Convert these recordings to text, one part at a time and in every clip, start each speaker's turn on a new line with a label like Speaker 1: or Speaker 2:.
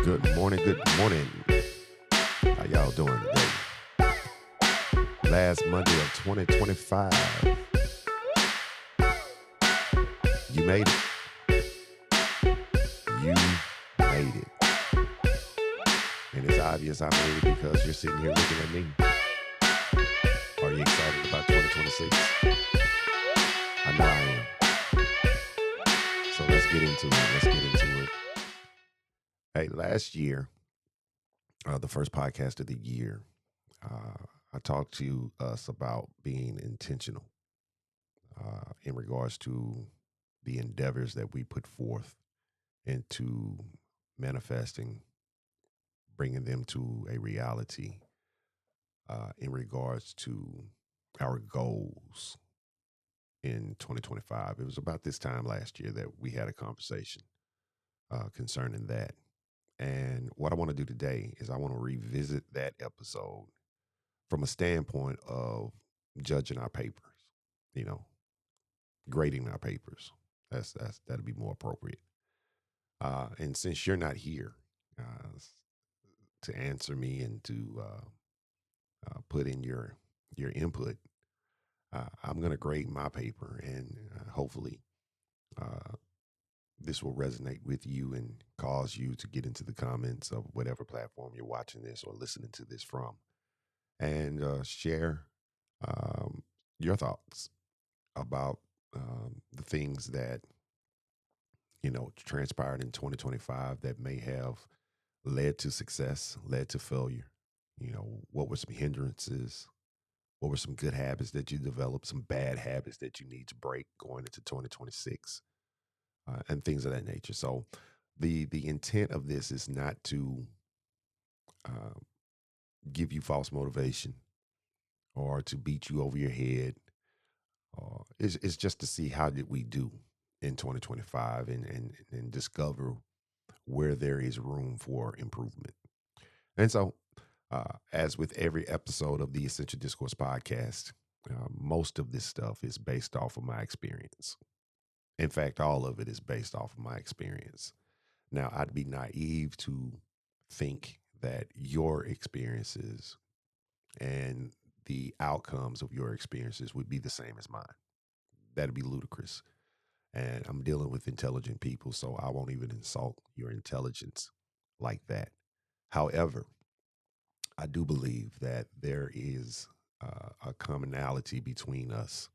Speaker 1: Good morning. Good morning. How y'all doing today? Last Monday of 2025. You made it. You made it. And it's obvious I made it because you're sitting here looking at me. Are you excited about 2026? I know I am. So let's get into it. Hey, last year, the first podcast of the year, I talked to us about being intentional in regards to the endeavors that we put forth into manifesting, bringing them to a reality in regards to our goals in 2025. It was about this time last year that we had a conversation concerning that. And what I want to do today is I want to revisit that episode from a standpoint of judging our papers, you know, grading our papers. That'd be more appropriate. And since you're not here to answer me and to put in your input, I'm going to grade my paper, and hopefully uh, this will resonate with you and cause you to get into the comments of whatever platform you're watching this or listening to this from, and share um, your thoughts about the things that transpired in 2025 that may have led to success, led to failure. What were some hindrances? What were some good habits that you developed, some bad habits that you need to break going into 2026, and things of that nature. So the intent of this is not to uh, give you false motivation or to beat you over your head. It's just to see how did we do in 2025 and discover where there is room for improvement. And so, as with every episode of the Essential Discourse Podcast, most of this stuff is based off of my experience. In fact, all of it is based off of my experience. Now, I'd be naive to think that your experiences and the outcomes of your experiences would be the same as mine. That'd be ludicrous. And I'm dealing with intelligent people, so I won't even insult your intelligence like that. However, I do believe that there is a commonality between us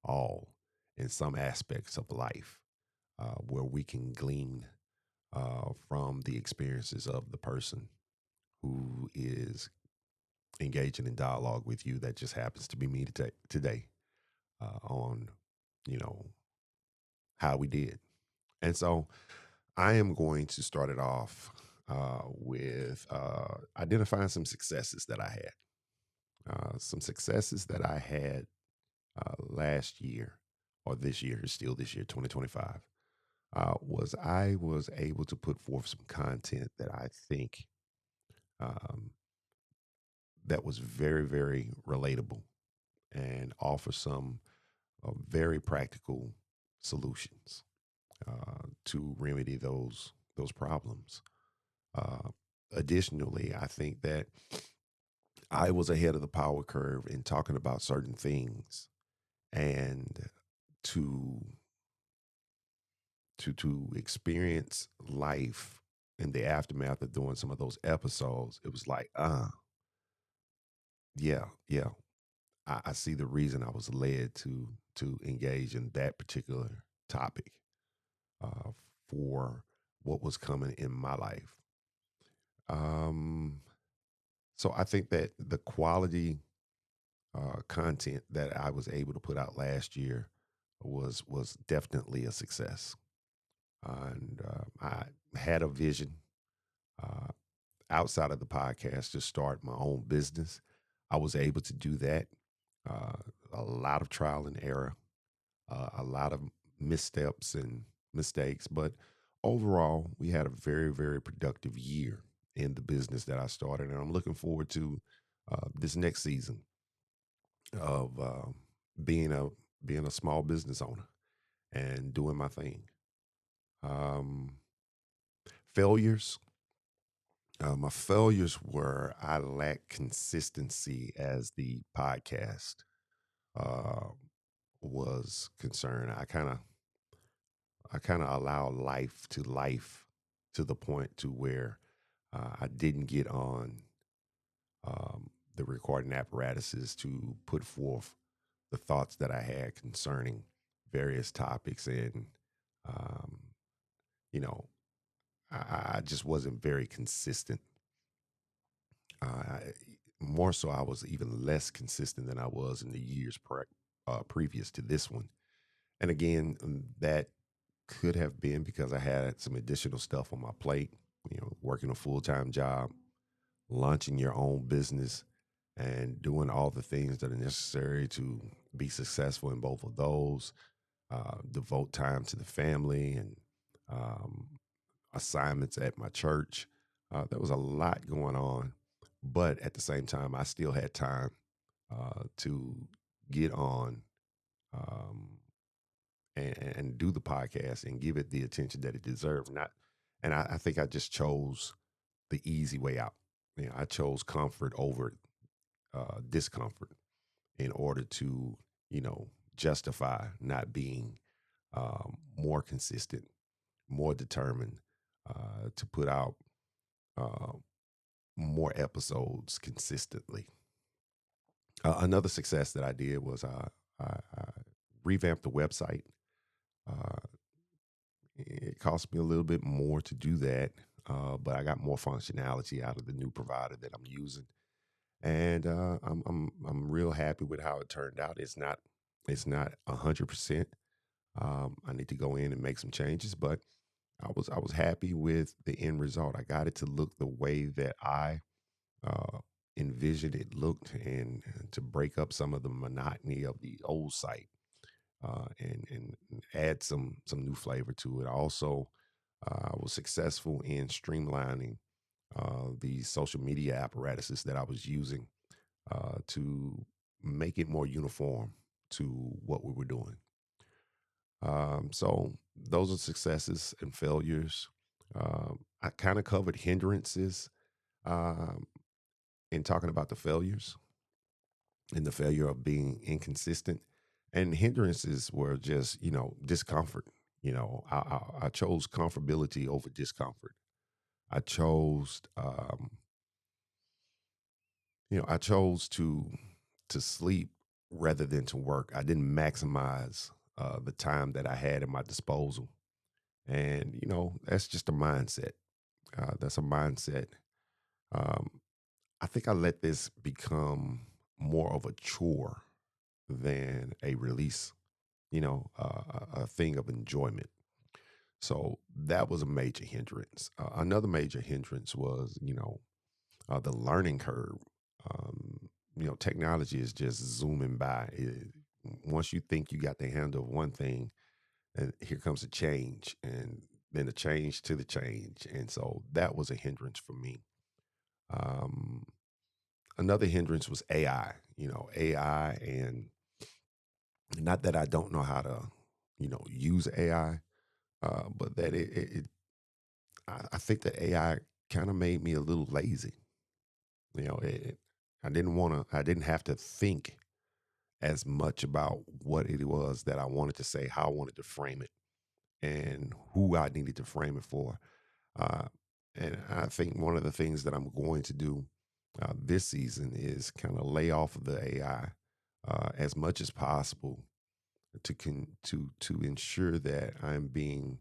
Speaker 1: all in some aspects of life where we can glean from the experiences of the person who is engaging in dialogue with you that just happens to be me today on, you know, how we did. And so I am going to start it off with identifying some successes that I had. Some successes that I had last year or this year, still this year, 2025, was I was able to put forth some content that I think um, that was very, very relatable and offer some very practical solutions to remedy those problems. Uh, Additionally, I think that I was ahead of the power curve in talking about certain things, and to to experience life in the aftermath of doing some of those episodes, it was like, yeah, I see the reason I was led to engage in that particular topic uh, for what was coming in my life. Um, so I think that the quality content that I was able to put out last year was definitely a success, and I had a vision uh, outside of the podcast to start my own business. I was able to do that. Uh, a lot of trial and error, a lot of missteps and mistakes, but overall, we had a very, very productive year in the business that I started, and I'm looking forward to this next season of being a being a small business owner and doing my thing. Um, Failures. My failures were I lacked consistency as the podcast uh, was concerned. I kind of allow life to the point to where I didn't get on the recording apparatuses to put forth the thoughts that I had concerning various topics, and um, you know, I just wasn't very consistent. I, More so, I was even less consistent than I was in the years previous to this one. And again, that could have been because I had some additional stuff on my plate, working a full time job, launching your own business, and doing all the things that are necessary to be successful in both of those, devote time to the family and um, assignments at my church. There was a lot going on, but at the same time, I still had time to get on um, and do the podcast and give it the attention that it deserved. And I think I just chose the easy way out. I chose comfort over discomfort in order to, justify not being more consistent, more determined to put out uh, more episodes consistently. Another success that I did was I revamped the website. Uh, it cost me a little bit more to do that, but I got more functionality out of the new provider that I'm using, and I'm real happy with how it turned out. It's not 100%. I need to go in and make some changes, but I was happy with the end result. I got it to look the way that I uh, envisioned it looked, and to break up some of the monotony of the old site, and add some new flavor to it. Also, I was successful in streamlining the social media apparatuses that I was using to make it more uniform to what we were doing. So those are successes and failures. I kind of covered hindrances um, in talking about the failures and the failure of being inconsistent. And hindrances were just, discomfort. I chose comfortability over discomfort. I chose, I chose to sleep rather than to work. I didn't maximize the time that I had at my disposal, and that's just a mindset. That's a mindset. Um, I think I let this become more of a chore than a release. A thing of enjoyment. So that was a major hindrance. Another major hindrance was, the learning curve. Technology is just zooming by. Once you think you got the handle of one thing, and here comes a change, and then a change to the change. And so that was a hindrance for me. Um, Another hindrance was AI, AI, and not that I don't know how to, use AI, but that I think that AI kind of made me a little lazy. You know, it, I didn't have to think as much about what it was that I wanted to say, how I wanted to frame it, and who I needed to frame it for. Uh, and I think one of the things that I'm going to do this season is kind of lay off of the AI as much as possible to ensure that I'm being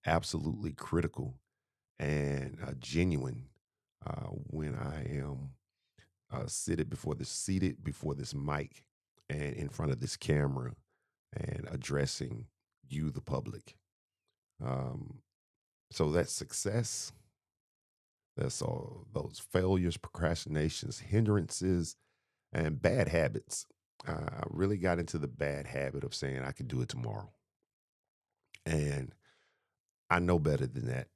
Speaker 1: absolutely critical and genuine when I am seated before this mic and in front of this camera and addressing you, the public. Um, so that success, that's all those failures, procrastinations, hindrances, and bad habits. I really got into the bad habit of saying I could do it tomorrow, and I know better than that,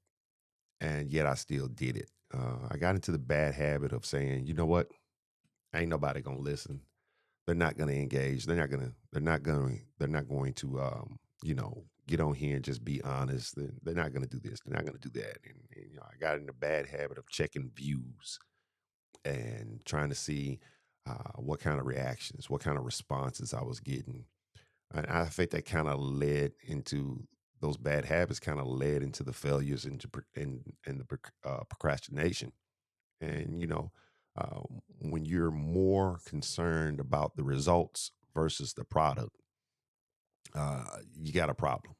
Speaker 1: and yet I still did it. I got into the bad habit of saying, you know what, ain't nobody gonna listen. They're not gonna engage. They're not going to. They're not going to. get on here and just be honest. They're not going to do this. They're not going to do that. And, you know, I got in the bad habit of checking views and trying to see what kind of reactions, what kind of responses I was getting. And I think that kind of led into those bad habits, kind of led into the failures and the procrastination. And, you know, uh, when you're more concerned about the results versus the product, you got a problem.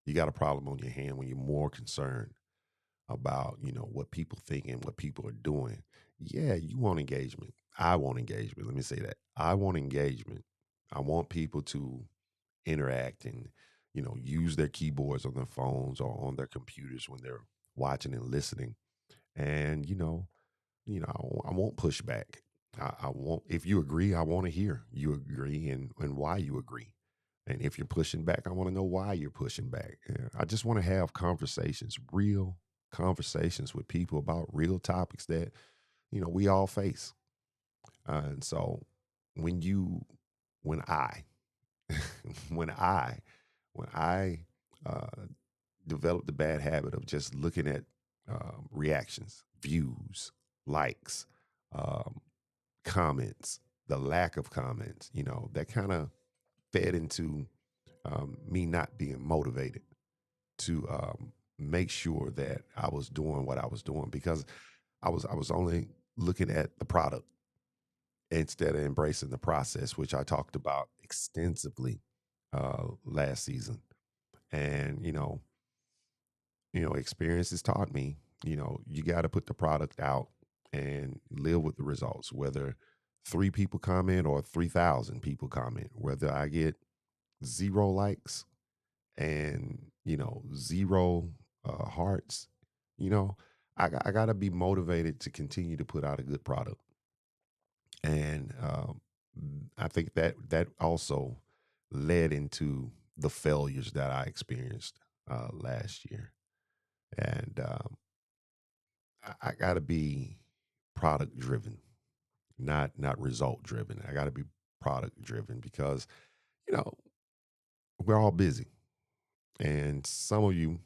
Speaker 1: You got a problem on your hand when you're more concerned about, you know, what people think and what people are doing. Yeah, you want engagement. I want engagement. Let me say that. I want engagement. I want people to interact and, you know, use their keyboards on their phones or on their computers when they're watching and listening. And, I won't push back. I won't, if you agree, I want to hear you agree and why you agree. And if you're pushing back, I want to know why you're pushing back. I just want to have conversations, real conversations with people about real topics that, you know, we all face. And so when you, when I, when I, when I uh, developed the bad habit of just looking at reactions, views, likes, um, comments, the lack of comments, you know, that kind of fed into me not being motivated to make sure that I was doing what I was doing because I was only looking at the product instead of embracing the process, which I talked about extensively last season. And experience has taught me, you got to put the product out and live with the results, whether 3 people comment or 3,000 people comment, whether I get 0 likes and, zero hearts, you know, I got to be motivated to continue to put out a good product. And I think that also led into the failures that I experienced last year. And I got to be product driven, not result driven. I got to be product driven because you know we're all busy, and some of you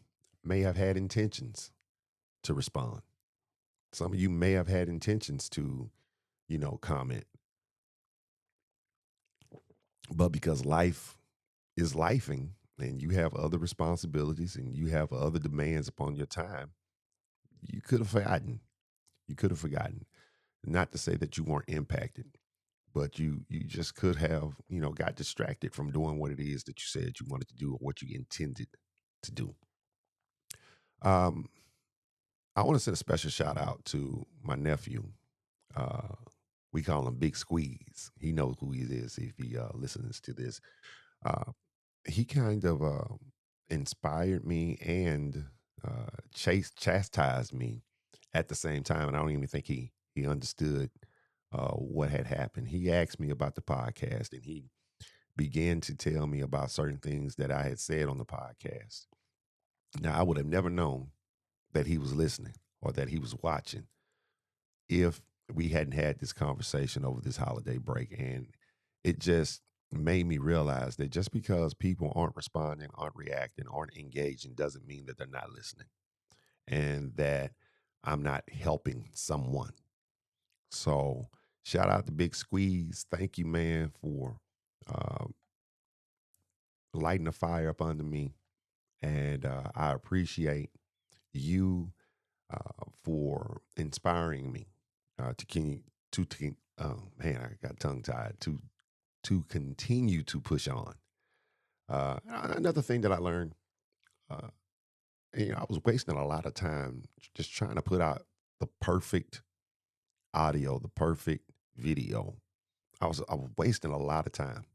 Speaker 1: may have had intentions to respond. Some of you may have had intentions to comment, but because life is lifing, and you have other responsibilities and you have other demands upon your time, you could have forgotten. You could have forgotten. Not to say that you weren't impacted, but you just could have got distracted from doing what it is that you said you wanted to do or what you intended to do. um I want to send a special shout out to my nephew. uh we call him Big Squeeze. He knows who he is if he listens to this. uh he kind of inspired me and chastised me at the same time, and I don't even think he understood what had happened. He asked me about the podcast, and he began to tell me about certain things that I had said on the podcast. Now, I would have never known that he was listening or that he was watching if we hadn't had this conversation over this holiday break. And it just made me realize that just because people aren't responding, aren't reacting, aren't engaging doesn't mean that they're not listening and that I'm not helping someone. So, shout out to Big Squeeze. Thank you, man, for uh, lighting a fire up under me. And I appreciate you for inspiring me to continue man, I got tongue tied to continue to push on. Another thing that I learned, uh, I was wasting a lot of time just trying to put out the perfect audio, the perfect video. I was wasting a lot of time,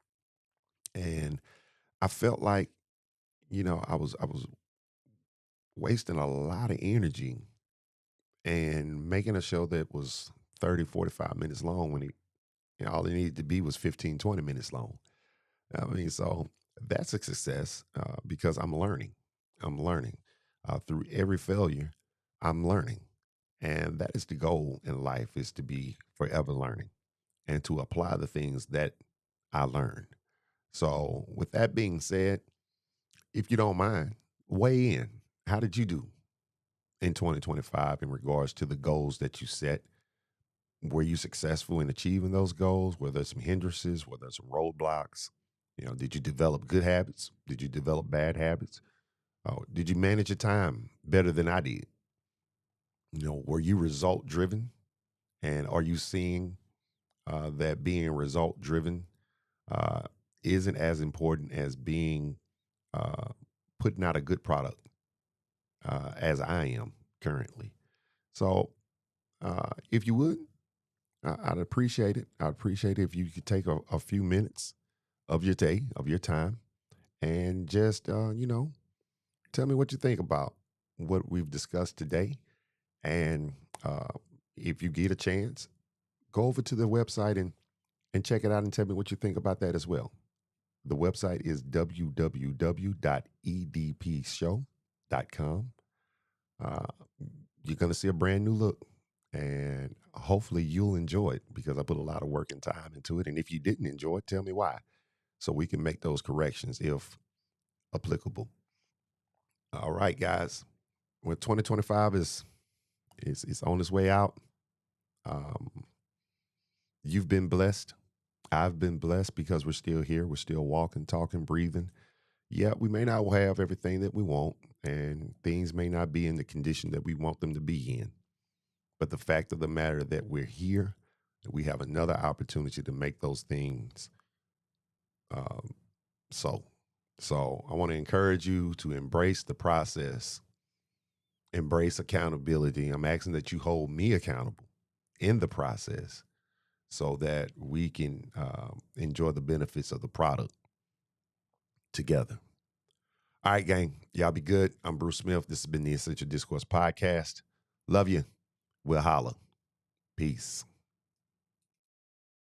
Speaker 1: and I felt like I was wasting a lot of energy and making a show that was 30, 45 minutes long when all it needed to be was 15, 20 minutes long. I mean, so that's a success because I'm learning. I'm learning through every failure. I'm learning, and that is the goal in life: is to be forever learning and to apply the things that I learned. So, with that being said, if you don't mind, weigh in. How did you do in 2025 in regards to the goals that you set? Were you successful in achieving those goals? Were there some hindrances? Were there some roadblocks? Did you develop good habits? Did you develop bad habits? Oh, did you manage your time better than I did? Were you result driven? And are you seeing that being result driven uh, isn't as important as being uh, putting out a good product as I am currently? So, if you would, I'd appreciate it. I'd appreciate it if you could take a few minutes of your day, of your time, and just, tell me what you think about what we've discussed today. And uh, if you get a chance, go over to the website and check it out and tell me what you think about that as well. The website is www.edpshow.com. Uh, you're going to see a brand new look, and hopefully you'll enjoy it because I put a lot of work and time into it. And if you didn't enjoy it, tell me why so we can make those corrections if applicable. All right, guys. When 2025 is on its way out, um, you've been blessed. I've been blessed because we're still here. We're still walking, talking, breathing. Yeah, we may not have everything that we want, and things may not be in the condition that we want them to be in. But the fact of the matter that we're here, we have another opportunity to make those things um, so. So I want to encourage you to embrace the process, embrace accountability. I'm asking that you hold me accountable in the process so that we can enjoy the benefits of the product together. All right, gang. Y'all be good. I'm Bruce Smith. This has been the Essential Discourse Podcast. Love you. We'll holla. Peace.